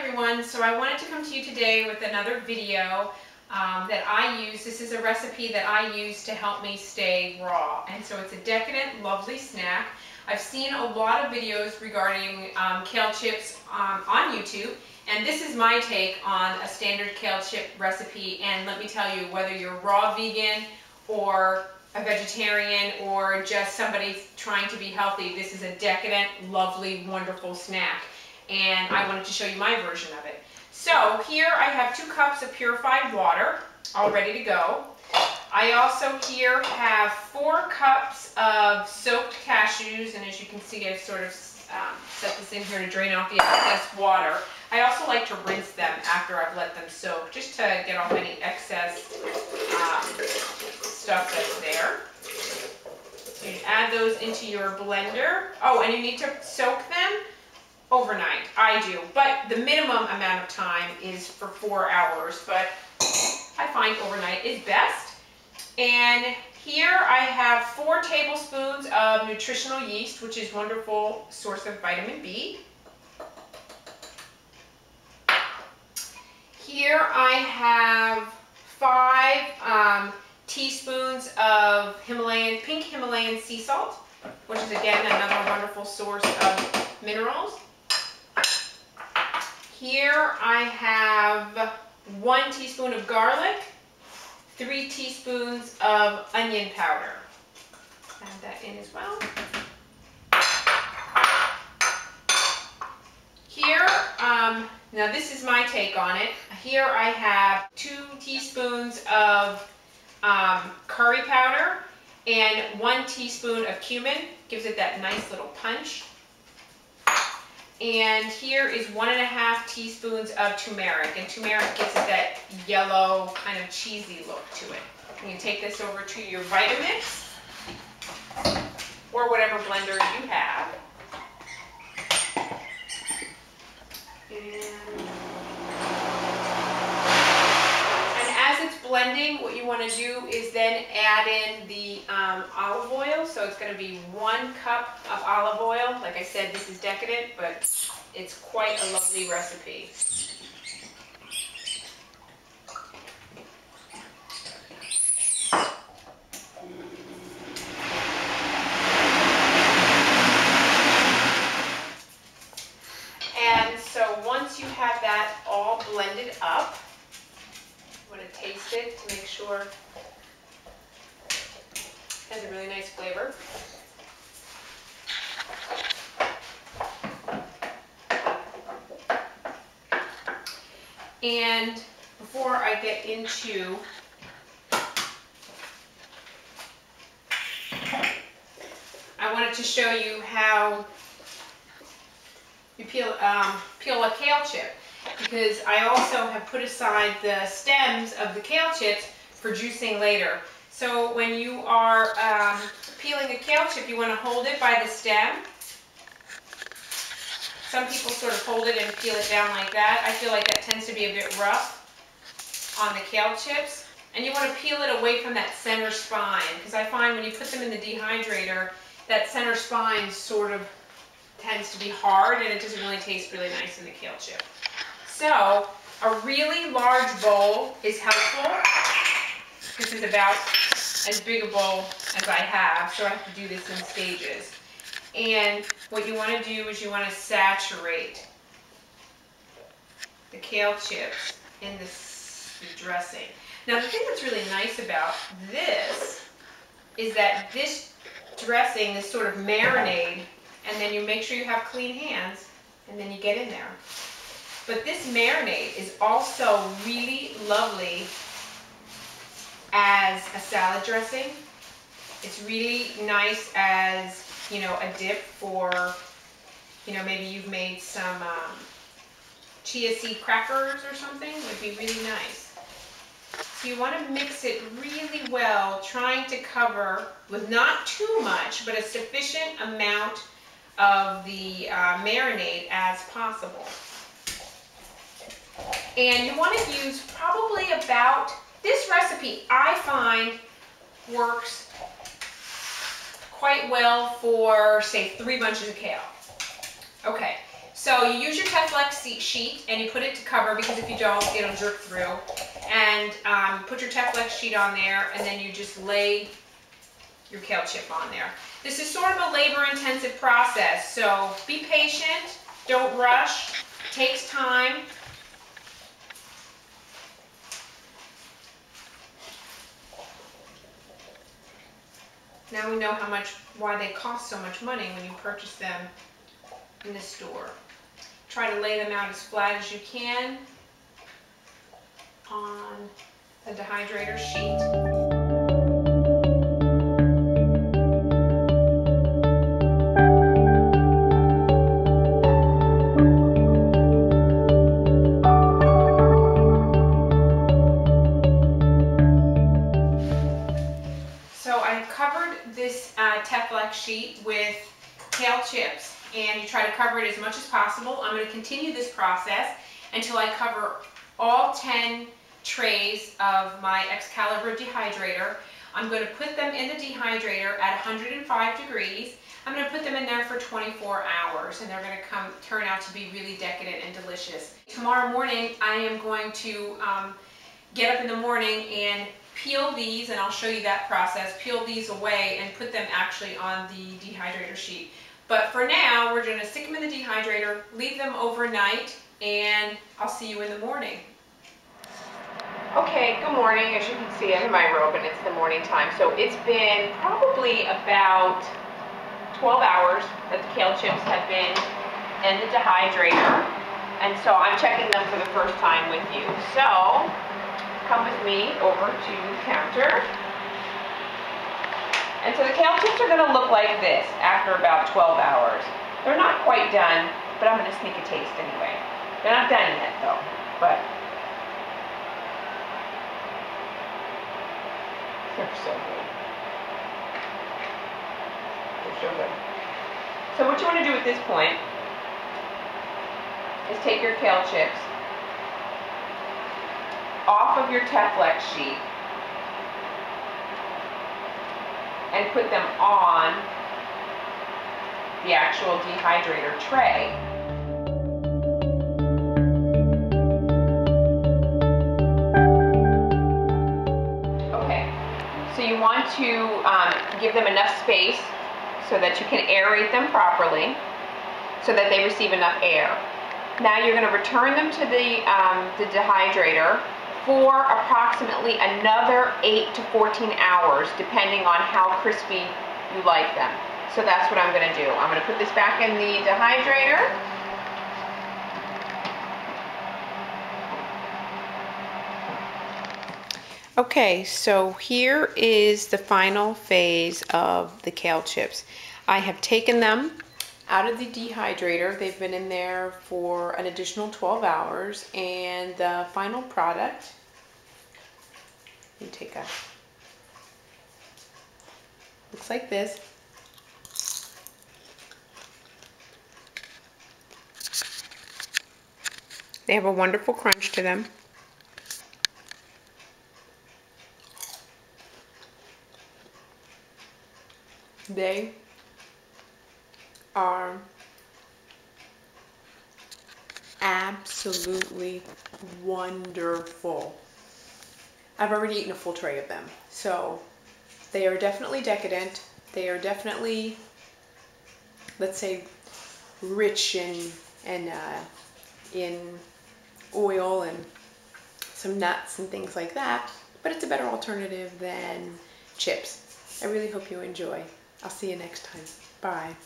everyone. So I wanted to come to you today with another video that I use. This is a recipe that I use to help me stay raw. And so it's a decadent, lovely snack. I've seen a lot of videos regarding kale chips on YouTube. And this is my take on a standard kale chip recipe. And let me tell you, whether you're raw vegan or a vegetarian or just somebody trying to be healthy, this is a decadent, lovely, wonderful snack. And I wanted to show you my version of it. So here I have 2 cups of purified water, all ready to go. I also here have 4 cups of soaked cashews, and as you can see, I've sort of set this in here to drain off the excess water. I also like to rinse them after I've let them soak, just to get off any excess stuff that's there. So you add those into your blender. Oh, and you need to soak them overnight. I do, but the minimum amount of time is for 4 hours, but I find overnight is best. And here I have 4 tablespoons of Nutritional yeast, which is a wonderful source of vitamin B. Here I have 5 teaspoons of Pink Himalayan Sea Salt, which is again another wonderful source of minerals. Here I have 1 teaspoon of garlic, 3 teaspoons of onion powder. Add that in as well. Here, now this is my take on it. Here I have 2 teaspoons of curry powder and 1 teaspoon of cumin. Gives it that nice little punch. And here is 1½ teaspoons of turmeric, and turmeric gives it that yellow kind of cheesy look to it. You can take this over to your Vitamix or whatever blender you have. And as it's blending, what you want to do is then add in the olive oil. So it's going to be 1 cup of olive oil. Like I said, this is decadent, but it's quite a lovely recipe. And so once you have that all blended up, I'm going to taste it to make sure it has a really nice flavor. And before I get into I wanted to show you how you peel a kale chip, because I also have put aside the stems of the kale chips for juicing later. So when you are peeling a kale chip, you want to hold it by the stem. Some people sort of hold it and peel it down like that. I feel like that tends to be a bit rough on the kale chips. And you want to peel it away from that center spine, because I find when you put them in the dehydrator, that center spine sort of tends to be hard and it doesn't really taste really nice in the kale chip. So a really large bowl is helpful. This is about as big a bowl as I have, so I have to do this in stages. And what you want to do is you want to saturate the kale chips in the dressing. Now the thing that's really nice about this is that this dressing is sort of marinade, and then you make sure you have clean hands, and then you get in there. But this marinade is also really lovely as a salad dressing. It's really nice as, you know, a dip for, you know, maybe you've made some chia seed crackers or something. Would be really nice. So you want to mix it really well, trying to cover with not too much, but a sufficient amount of the marinade as possible. And you want to use probably about, this recipe I find works quite well for, say, 3 bunches of kale. Okay, So you use your TeFlex sheet and you put it to cover, because if you don't, it'll jerk through. And put your TeFlex sheet on there, and then you just lay your kale chip on there. This is sort of a labor-intensive process, so be patient, don't rush, it takes time. Now we know why they cost so much money when you purchase them in the store. Try to lay them out as flat as you can on the dehydrator sheet. So I've covered this TeFlex sheet with kale chips, and you try to cover it as much as possible. I'm going to continue this process until I cover all 10 trays of my Excalibur dehydrator. I'm going to put them in the dehydrator at 105 degrees. I'm going to put them in there for 24 hours, and they're going to turn out to be really decadent and delicious. Tomorrow morning I am going to get up in the morning and peel these, and I'll show you that process, peel these away and put them actually on the dehydrator sheet. But for now, we're going to stick them in the dehydrator, leave them overnight, and I'll see you in the morning. Okay, good morning. As you can see, I'm in my robe and it's the morning time. So it's been probably about 12 hours that the kale chips have been in the dehydrator. And so I'm checking them for the first time with you. So come with me over to the counter. And so the kale chips are going to look like this after about 12 hours. They're not quite done, but I'm going to sneak a taste anyway. They're not done yet though, but they're so good. They're so good. So what you want to do at this point is take your kale chips off of your TeFlex sheet and put them on the actual dehydrator tray. Okay, so you want to give them enough space so that you can aerate them properly, so that they receive enough air. Now you're going to return them to the dehydrator for approximately another 8 to 14 hours, depending on how crispy you like them. So that's what I'm going to do. I'm going to put this back in the dehydrator. Okay, so here is the final phase of the kale chips. I have taken them out of the dehydrator. They've been in there for an additional 12 hours, and the final product, looks like this. They have a wonderful crunch to them. They are absolutely wonderful. I've already eaten a full tray of them. So they are definitely decadent. They are definitely, let's say, rich in oil and some nuts and things like that. But it's a better alternative than chips. I really hope you enjoy. I'll see you next time. Bye.